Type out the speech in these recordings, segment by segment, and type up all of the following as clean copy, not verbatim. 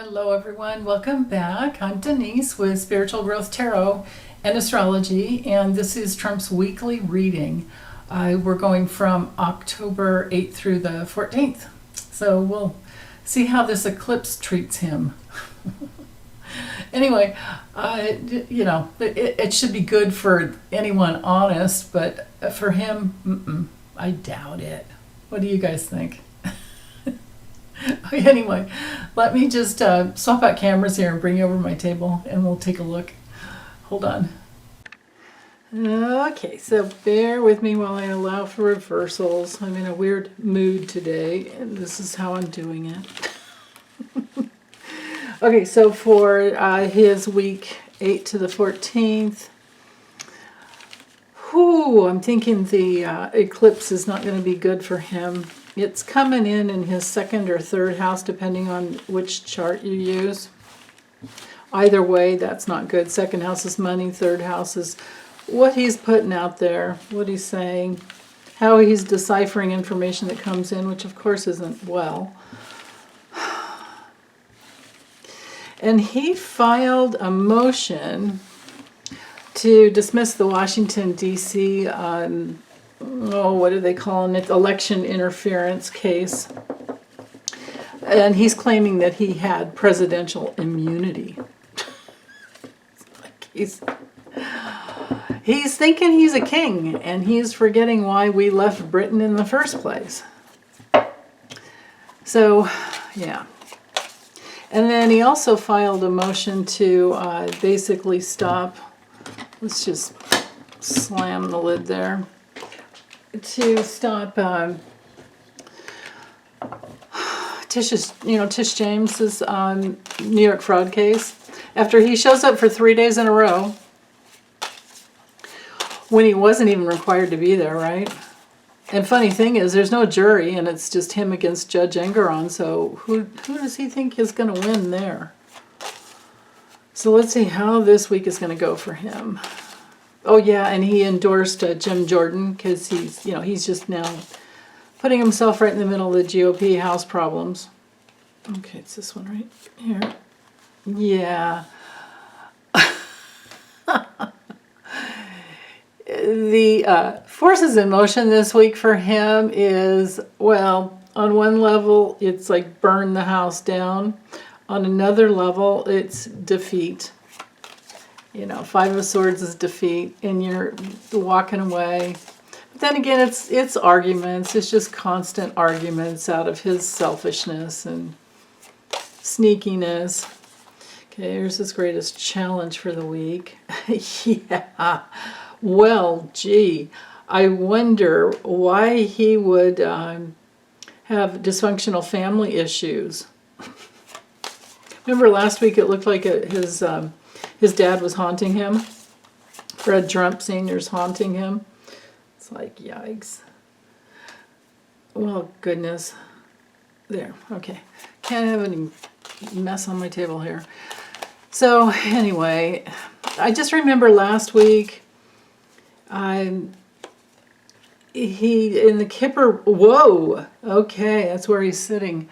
Hello everyone, welcome back. I'm Denise with Spiritual Growth Tarot and Astrology, and this is Trump's weekly reading. We're going from October 8th through the 14th, so we'll see how this eclipse treats him. Anyway, it should be good for anyone honest, but for him, I doubt it. What do you guys think? Anyway, let me just swap out cameras here and bring you over my table and we'll take a look. Hold on. Okay, so bear with me while I allow for reversals. I'm in a weird mood today and this is how I'm doing it. Okay, so for his week 8 to the 14th, I'm thinking the eclipse is not going to be good for him. It's coming in his second or third house, depending on which chart you use. Either way, that's not good. Second house is money, third house is what he's putting out there, what he's saying, how he's deciphering information that comes in, which of course isn't well. And he filed a motion to dismiss the Washington, D.C. What are they calling it? Election interference case. And he's claiming that he had presidential immunity. He's thinking he's a king, and he's forgetting why we left Britain in the first place. So, yeah. And then he also filed a motion to basically stop. Let's just slam the lid there. To stop Tish James's New York fraud case. After he shows up for 3 days in a row, when he wasn't even required to be there, right? And funny thing is, there's no jury, and it's just him against Judge Engeron, so who does he think is going to win there? So let's see how this week is going to go for him. Oh yeah, and he endorsed Jim Jordan because he's just now putting himself right in the middle of the GOP House problems. Okay, it's this one right here. Yeah. The forces in motion this week for him is, well, on one level, it's like burn the house down. On another level, it's defeat. Five of Swords is defeat, and you're walking away. But then again, it's arguments. It's just constant arguments out of his selfishness and sneakiness. Okay, here's his greatest challenge for the week. Yeah. Well, gee, I wonder why he would have dysfunctional family issues. Remember last week it looked like his dad was haunting him. Fred Trump Sr.'s haunting him. It's like, yikes. Well, goodness. There, okay. Can't have any mess on my table here. So, anyway, I just remember last week, in the Kipper, whoa, okay, that's where he's sitting.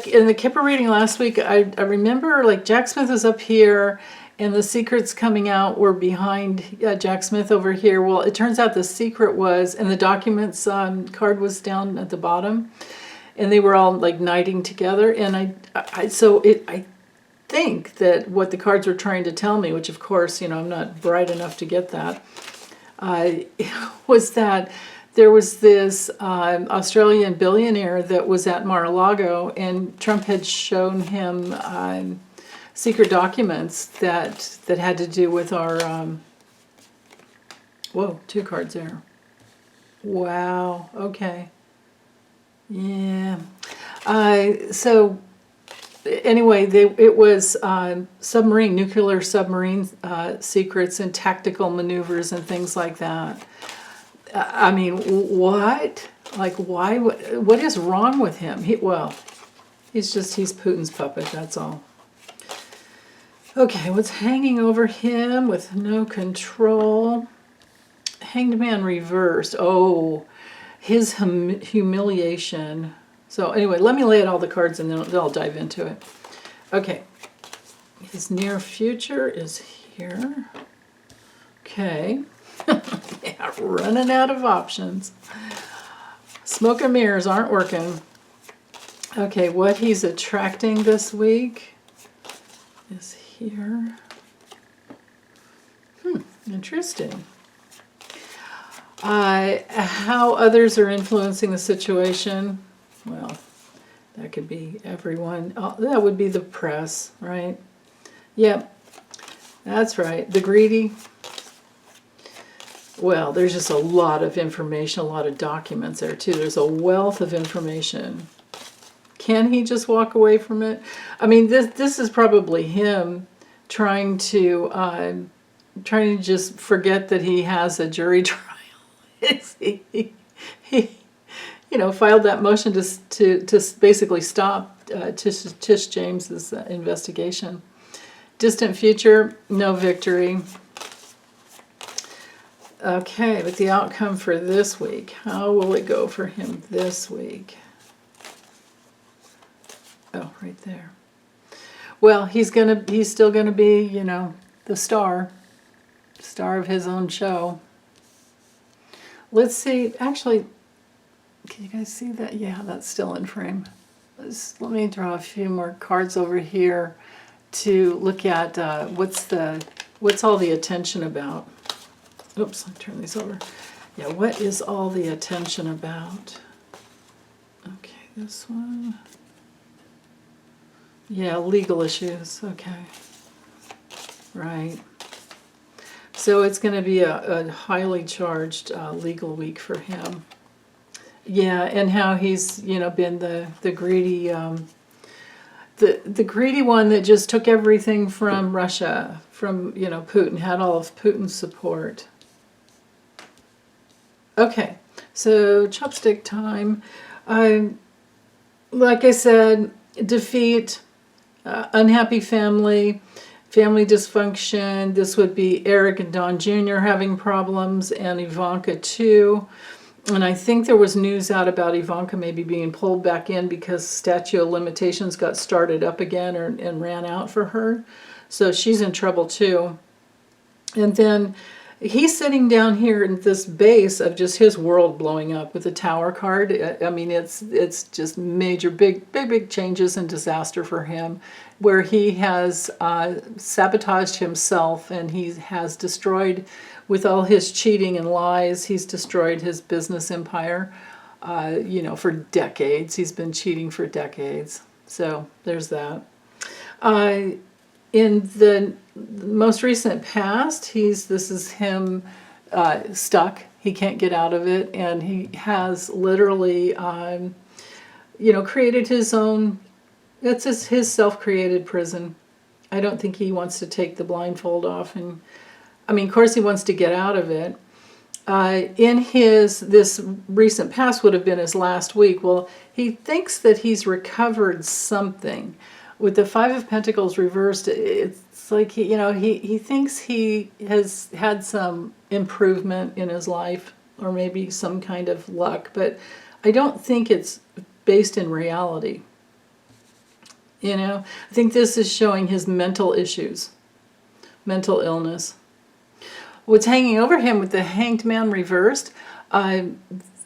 In the Kipper reading last week, I remember like Jack Smith was up here and the secrets coming out were behind Jack Smith over here. Well, it turns out the secret was, and the documents card was down at the bottom, and they were all like knighting together. And I think that what the cards were trying to tell me, which of course, I'm not bright enough to get that, was that there was this Australian billionaire that was at Mar-a-Lago, and Trump had shown him secret documents that had to do with our... whoa, 2 cards there. Wow, okay. Yeah. So anyway, it was nuclear submarine secrets and tactical maneuvers and things like that. I mean, what? Like, why? What is wrong with him? He's Putin's puppet, that's all. Okay, what's hanging over him with no control? Hanged Man reversed. Oh, his humiliation. So anyway, let me lay out all the cards and then I'll dive into it. Okay. His near future is here. Okay. Yeah, running out of options. Smoke and mirrors aren't working. Okay, what he's attracting this week is here. Interesting. How others are influencing the situation. Well, that could be everyone. Oh, that would be the press, right? Yep, that's right. The greedy. Well, there's just a lot of information, a lot of documents there too. There's a wealth of information. Can he just walk away from it? I mean, this is probably him trying to just forget that he has a jury trial. he filed that motion to basically stop Tish James's investigation. Distant future, no victory. Okay, but the outcome for this week, how will it go for him this week? Oh, right there. Well, he's still gonna be, the star of his own show. Let's see. Actually, can you guys see that? Yeah, that's still in frame. Let me draw a few more cards over here to look at what's all the attention about. Oops, I'll turn these over. Yeah, what is all the attention about? Okay, this one. Yeah, legal issues. Okay. Right. So it's going to be a highly charged legal week for him. Yeah, and how he's, been the greedy, the greedy one that just took everything from Russia, from, Putin, had all of Putin's support. Okay, so chopstick time. Like I said, defeat, unhappy family dysfunction. This would be Eric and Don Jr. having problems, and Ivanka too. And I think there was news out about Ivanka maybe being pulled back in because statute of limitations got started up again and ran out for her. So she's in trouble too. And then he's sitting down here in this base of just his world blowing up with the Tower card. I mean, it's just major, big changes and disaster for him, where he has sabotaged himself, and he has destroyed, with all his cheating and lies, he's destroyed his business empire. For decades. He's been cheating for decades. So there's that. In the most recent past, this is him stuck. He can't get out of it, and he has literally, created his own. It's his self-created prison. I don't think he wants to take the blindfold off, and of course, he wants to get out of it. In this recent past would have been his last week. Well, he thinks that he's recovered something. With the Five of Pentacles reversed, it's like he thinks he has had some improvement in his life, or maybe some kind of luck, but I don't think it's based in reality. I think this is showing his mental issues, mental illness. What's hanging over him with the Hanged Man reversed,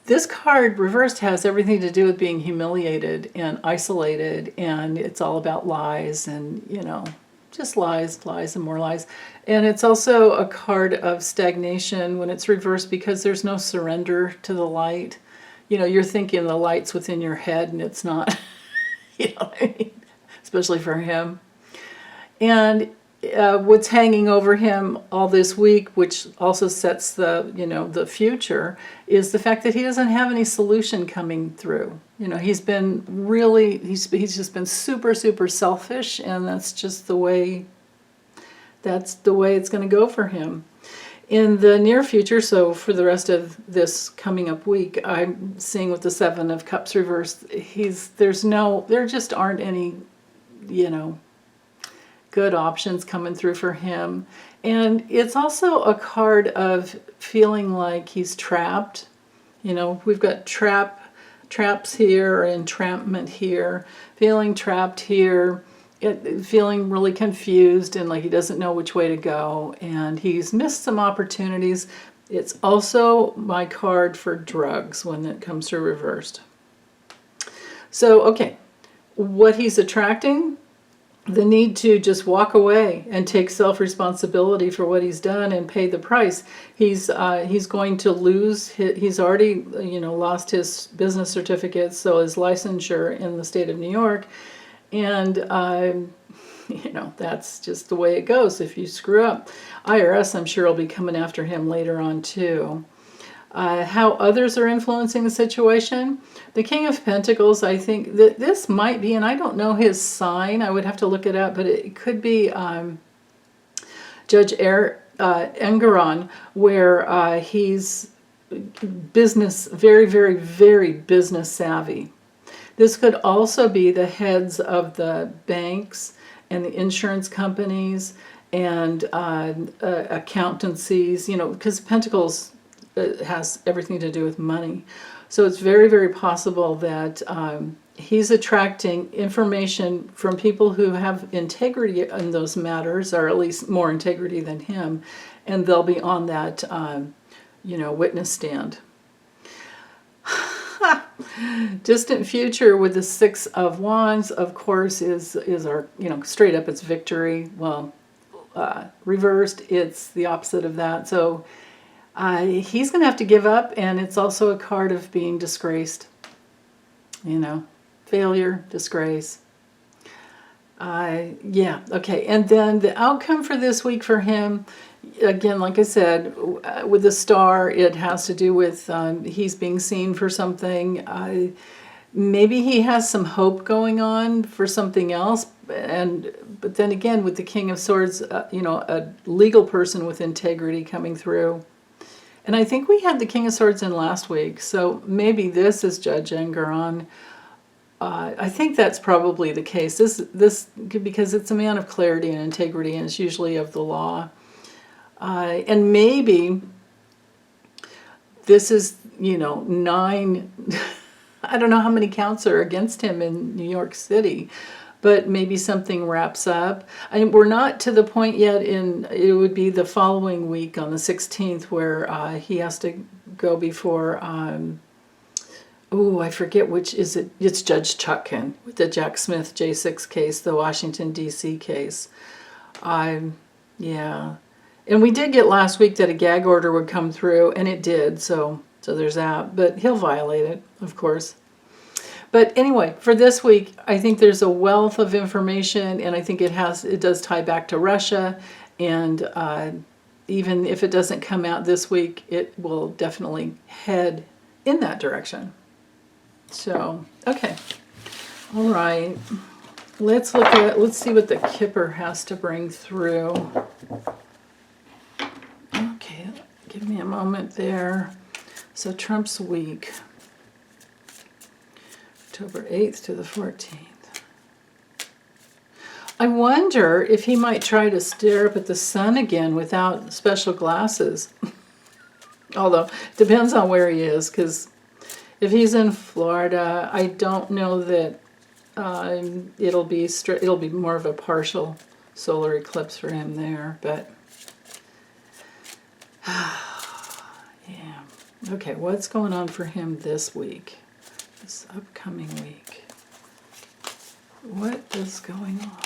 this card reversed has everything to do with being humiliated and isolated, and it's all about lies and, just lies and more lies. And it's also a card of stagnation when it's reversed, because there's no surrender to the light. You're thinking the light's within your head, and it's not, what I mean? Especially for him. And what's hanging over him all this week, which also sets the future, is the fact that he doesn't have any solution coming through. He's been really, he's just been super, super selfish, and that's just the way it's going to go for him. In the near future, so for the rest of this coming up week, I'm seeing with the Seven of Cups reversed, there just aren't any, good options coming through for him. And it's also a card of feeling like he's trapped. We've got trap, traps here or entrapment here, feeling trapped here, feeling really confused and like he doesn't know which way to go, and he's missed some opportunities. It's also my card for drugs when it comes through reversed. So, okay, what he's attracting, the need to just walk away and take self-responsibility for what he's done and pay the price. He's going to lose. He's already lost his business certificate, so his licensure in the state of New York, and that's just the way it goes. If you screw up, IRS, I'm sure, will be coming after him later on too. How others are influencing the situation. The King of Pentacles, I think that this might be, and I don't know his sign, I would have to look it up, but it could be Judge Engeron, where he's very, very, very business savvy. This could also be the heads of the banks and the insurance companies and accountancies, because Pentacles has everything to do with money. So it's very, very possible that he's attracting information from people who have integrity in those matters, or at least more integrity than him, and they'll be on that, witness stand. Distant future with the Six of Wands, of course, is our, straight up it's victory. Well, reversed, it's the opposite of that. So he's going to have to give up, and it's also a card of being disgraced. Failure, disgrace. Yeah, okay. And then the outcome for this week for him, again, like I said, with the star, it has to do with he's being seen for something. Maybe he has some hope going on for something else. But then again, with the King of Swords, a legal person with integrity coming through. And I think we had the King of Swords in last week, so maybe this is Judge Engeron. I think that's probably the case. This because it's a man of clarity and integrity, and it's usually of the law. And maybe this is, 9. I don't know how many counts are against him in New York City, but maybe something wraps up. We're not to the point yet it would be the following week on the 16th where he has to go before, I forget which is it. It's Judge Chutkan with the Jack Smith J6 case, the Washington, D.C. case. Yeah. And we did get last week that a gag order would come through, and it did, so there's that. But he'll violate it, of course. But anyway, for this week, I think there's a wealth of information, and I think it does tie back to Russia, and even if it doesn't come out this week, it will definitely head in that direction. So, okay. All right. Let's see what the Kipper has to bring through. Okay, give me a moment there. So Trump's week. October 8th to the 14th. I wonder if he might try to stare up at the sun again without special glasses. Although, depends on where he is, because if he's in Florida, I don't know that it'll be more of a partial solar eclipse for him there, but yeah. Okay, what's going on for him this week? This upcoming week. What is going on?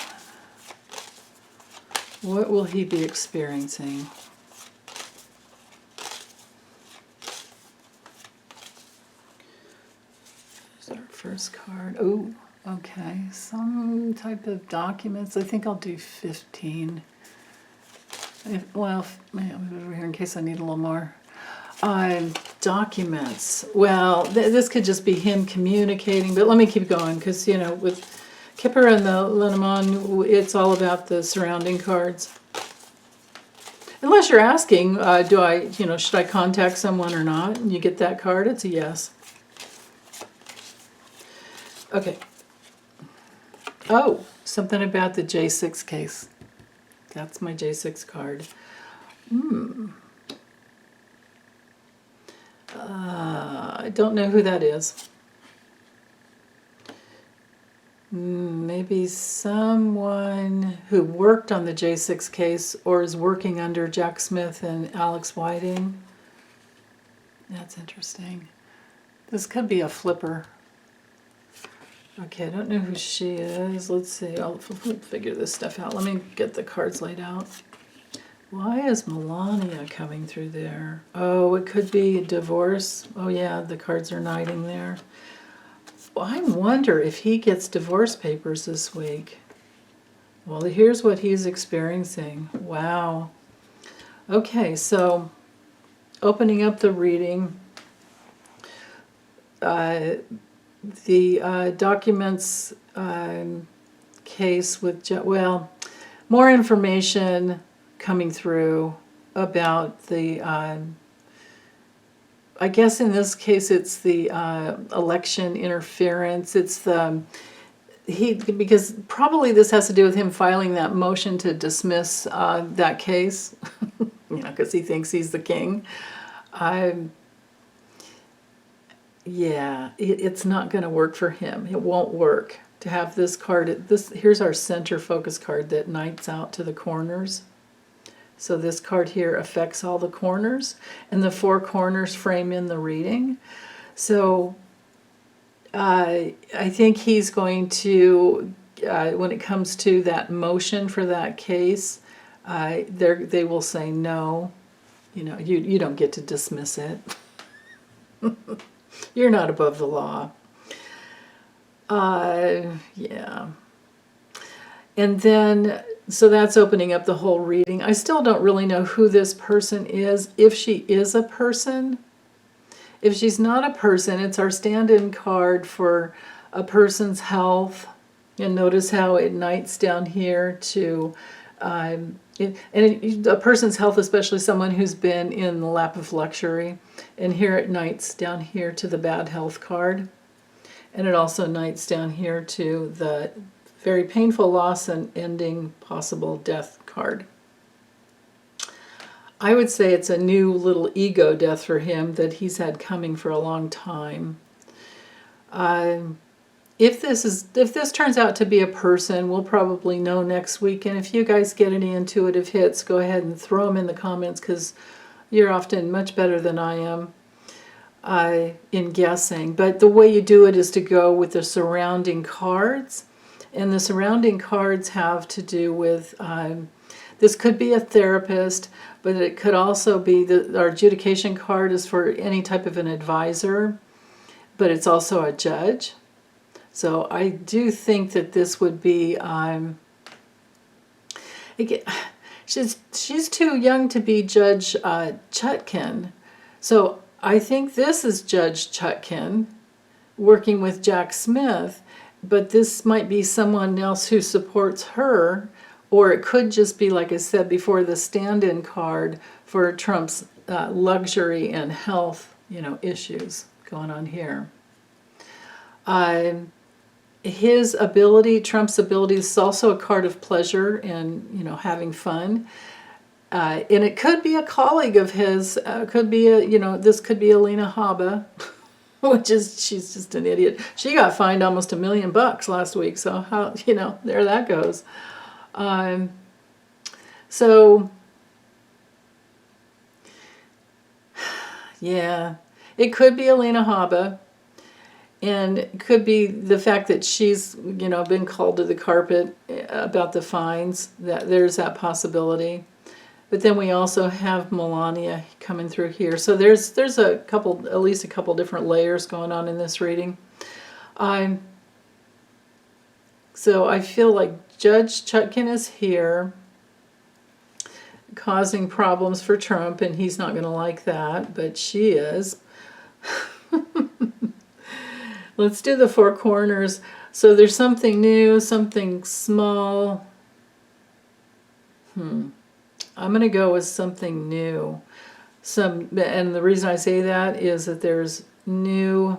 What will he be experiencing? There's our first card. Oh, okay. Some type of documents. I think I'll do 15. Well, over here in case I need a little more. Documents. Well, this could just be him communicating, but let me keep going because, with Kipper and the Lenormand, it's all about the surrounding cards. Unless you're asking, should I contact someone or not? And you get that card, it's a yes. Okay. Oh, something about the J6 case. That's my J6 card. I don't know who that is. Maybe someone who worked on the J6 case or is working under Jack Smith and Alex Whiting. That's interesting. This could be a flipper. Okay, I don't know who she is. Let's see. I'll figure this stuff out. Let me get the cards laid out. Why is Melania coming through there? Oh, it could be divorce. Oh yeah, the cards are knighting there. I wonder if he gets divorce papers this week. Well, here's what he's experiencing. Wow. Okay, so opening up the reading, the documents case with, well, more information coming through about the I guess in this case it's the election interference. It's the because probably this has to do with him filing that motion to dismiss that case, because he thinks he's the king. Yeah, it's not going to work for him. It won't work to have this card. Here's our center focus card that knights out to the corners. So this card here affects all the corners, and the four corners frame in the reading. So I think he's going to, when it comes to that motion for that case, they will say no. You don't get to dismiss it. You're not above the law. Yeah. And then, so that's opening up the whole reading. I still don't really know who this person is, if she is a person. If she's not a person, it's our stand-in card for a person's health. And notice how it knights down here to, a person's health, especially someone who's been in the lap of luxury. And here it knights down here to the bad health card. And it also knights down here to the very painful loss and ending possible death card. I would say it's a new little ego death for him that he's had coming for a long time. If this turns out to be a person, we'll probably know next week. And if you guys get any intuitive hits, go ahead and throw them in the comments, because you're often much better than I am in guessing. But the way you do it is to go with the surrounding cards. And the surrounding cards have to do with, this could be a therapist, but it could also be, our adjudication card is for any type of an advisor, but it's also a judge. So I do think that this would be, she's too young to be Judge Chutkin. So I think this is Judge Chutkin working with Jack Smith. But this might be someone else who supports her, or it could just be, like I said before, the stand-in card for Trump's luxury and health, issues going on here. His ability, Trump's ability, is also a card of pleasure and, having fun. And it could be a colleague of his, could be this could be Alina Habba. She's just an idiot. She got fined almost $1 million last week, so how, there that goes. So, yeah, it could be Alina Habba, and it could be the fact that she's, been called to the carpet about the fines. There's that possibility. But then we also have Melania coming through here. So there's a couple, at least a couple different layers going on in this reading. So I feel like Judge Chutkin is here, causing problems for Trump, and he's not going to like that, but she is. Let's do the four corners. So there's something new, something small. I'm going to go with something new. And the reason I say that is that there's new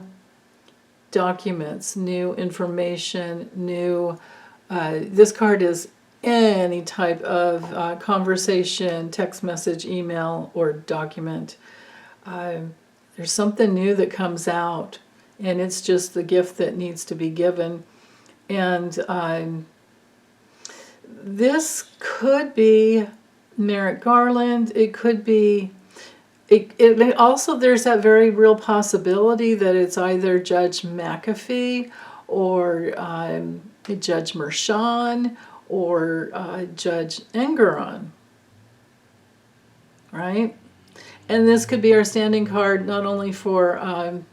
documents, new information, new... this card is any type of conversation, text message, email, or document. There's something new that comes out, and it's just the gift that needs to be given. And this could be Merrick Garland. It could be, it also, there's that very real possibility that it's either Judge McAfee or Judge Mershon or Judge Engeron, right? And this could be our standing card not only for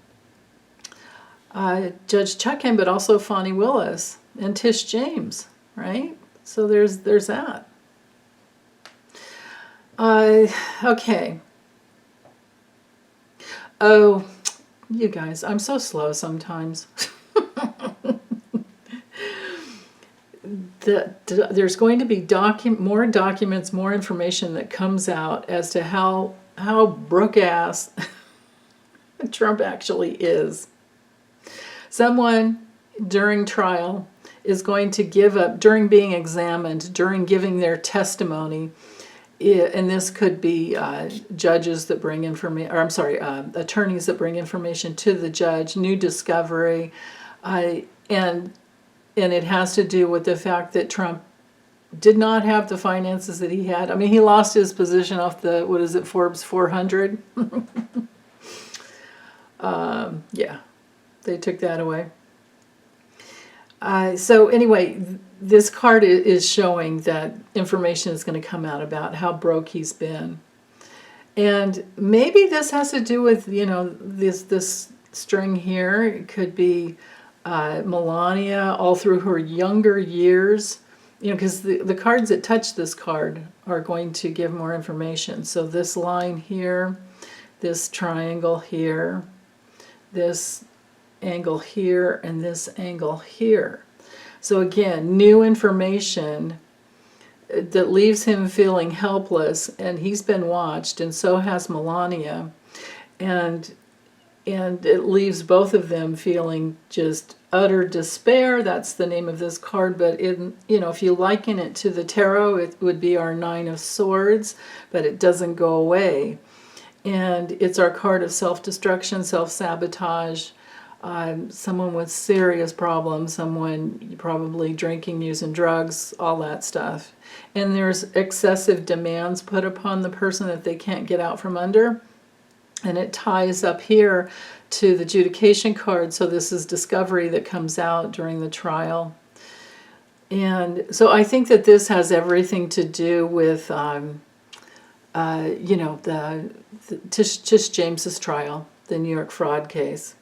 Judge Chutkan, but also Fani Willis and Tish James, right? So there's that. Okay. Oh, you guys, I'm so slow sometimes. There's going to be more documents, more information that comes out as to how broke-ass Trump actually is. Someone during trial is going to give up, during being examined, during giving their testimony, and this could be judges that bring information, or I'm sorry, attorneys that bring information to the judge, new discovery, and it has to do with the fact that Trump did not have the finances that he had. I mean, he lost his position off the, what is it, Forbes 400? Yeah, they took that away. So anyway, this card is showing that information is going to come out about how broke he's been. And maybe this has to do with, you know, this string here. It could be Melania all through her younger years. You know, because the cards that touch this card are going to give more information. So this line here, this triangle here, this angle here, and this angle here. So again, new information that leaves him feeling helpless, and he's been watched, and so has Melania, and it leaves both of them feeling just utter despair. That's the name of this card, but you know, if you liken it to the tarot, it would be our Nine of Swords, but it doesn't go away. And it's our card of self-destruction, self-sabotage, someone with serious problems, someone probably drinking, using drugs, all that stuff. And there's excessive demands put upon the person that they can't get out from under. And it ties up here to the adjudication card. So this is discovery that comes out during the trial. And so I think that this has everything to do with, you know, the Tish James's trial, the New York fraud case.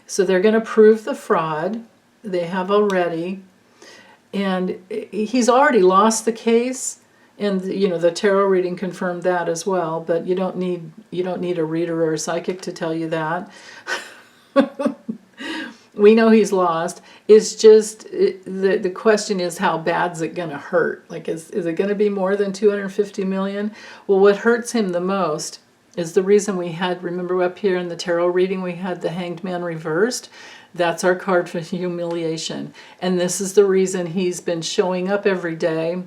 So they're going to prove the fraud. They have already. And he's already lost the case. And you know, the tarot reading confirmed that as well, but you don't need a reader or a psychic to tell you that. We know he's lost. It's just the question is, how bad's it going to hurt? Like, is it going to be more than 250 million? Well, what hurts him the most is the reason we had, remember up here in the tarot reading, we had the Hanged Man reversed. That's our card for humiliation. And this is the reason he's been showing up every day.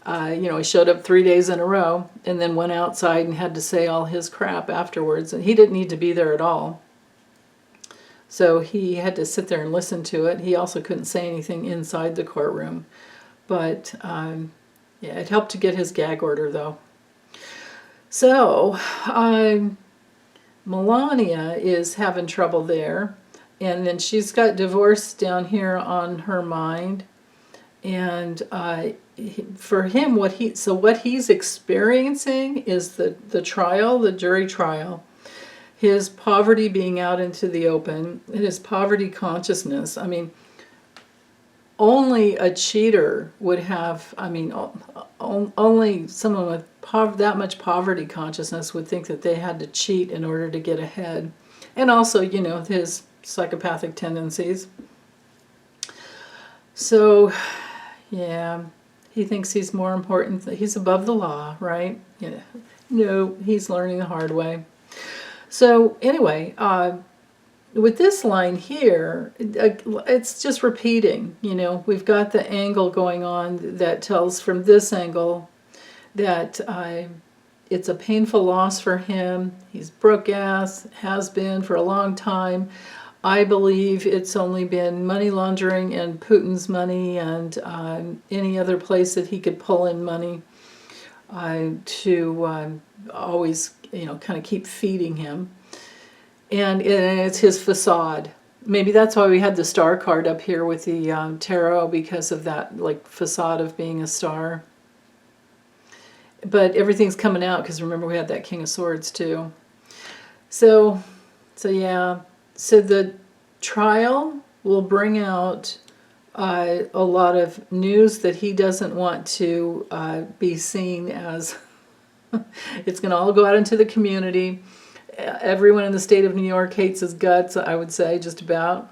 You know, he showed up 3 days in a row and then went outside and had to say all his crap afterwards. And he didn't need to be there at all. So he had to sit there and listen to it. He also couldn't say anything inside the courtroom. But, yeah, it helped to get his gag order, though. So, Melania is having trouble there. And then she's got divorce down here on her mind. And for him, what he's experiencing is the trial, the jury trial, his poverty being out into the open, his poverty consciousness. I mean, only a cheater would have, I mean, only someone with that much poverty consciousness would think that they had to cheat in order to get ahead. And also, you know, his psychopathic tendencies. So, yeah, he thinks he's more important, that he's above the law, right? Yeah. No, he's learning the hard way. So anyway, with this line here, it's just repeating, you know, we've got the angle going on that tells from this angle that it's a painful loss for him. He's broke ass, has been for a long time. I believe it's only been money laundering and Putin's money and any other place that he could pull in money to always, kind of keep feeding him. And it's his facade. Maybe that's why we had the star card up here with the tarot, because of that like facade of being a star. But everything's coming out because remember we had that King of Swords too. So yeah. So the trial will bring out a lot of news that he doesn't want to be seen as. It's going to all go out into the community. Everyone in the state of New York hates his guts, I would say, just about.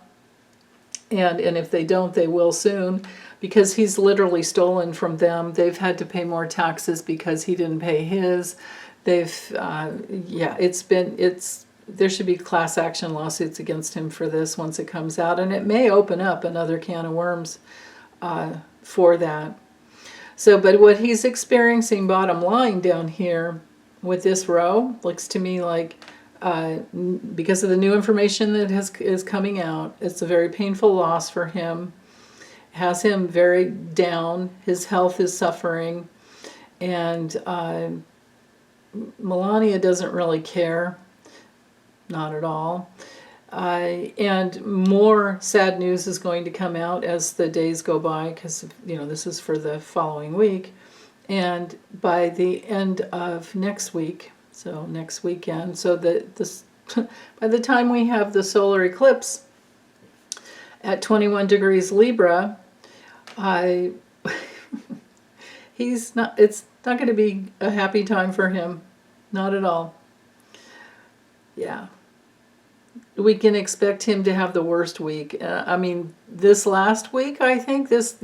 And if they don't, they will soon, because he's literally stolen from them. They've had to pay more taxes because he didn't pay his. They've, yeah, there should be class action lawsuits against him for this once it comes out. And it may open up another can of worms for that. So, but what he's experiencing, bottom line down here with this row, looks to me like because of the new information that is coming out, it's a very painful loss for him. It has him very down. His health is suffering. And Melania doesn't really care. Not at all. And more sad news is going to come out as the days go by, because this is for the following week. And by the end of next week, so next weekend, so that this by the time we have the solar eclipse at 21 degrees Libra, it's not going to be a happy time for him. Not at all. Yeah. We can expect him to have the worst week. I mean, this last week, I think this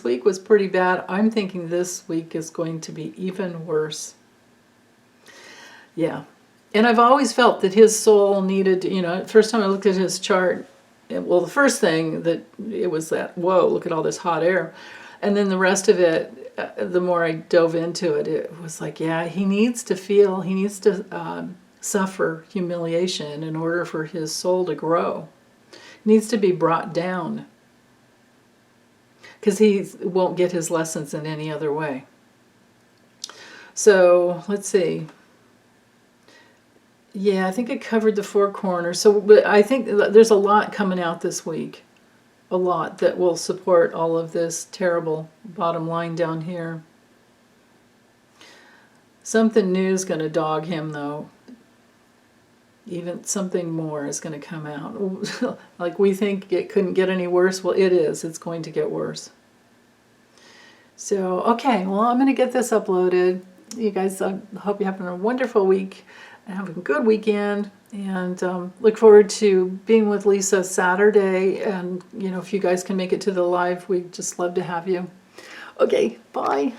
week was pretty bad. I'm thinking this week is going to be even worse. Yeah. And I've always felt that his soul needed, first time I looked at his chart, well, the first thing that it was that, whoa, look at all this hot air. And then the rest of it, the more I dove into it, it was like, yeah, he needs to suffer humiliation in order for his soul to grow. He needs to be brought down, because he won't get his lessons in any other way. So let's see. Yeah, I think I covered the four corners. So I think there's a lot coming out this week. A lot that will support all of this terrible bottom line down here. Something new is going to dog him, though. Even something more is going to come out. Like we think it couldn't get any worse. Well, it is. It's going to get worse. So, okay. Well, I'm going to get this uploaded. You guys, I hope you're having a wonderful week and having a good weekend. And look forward to being with Lisa Saturday. And, if you guys can make it to the live, we'd just love to have you. Okay, bye.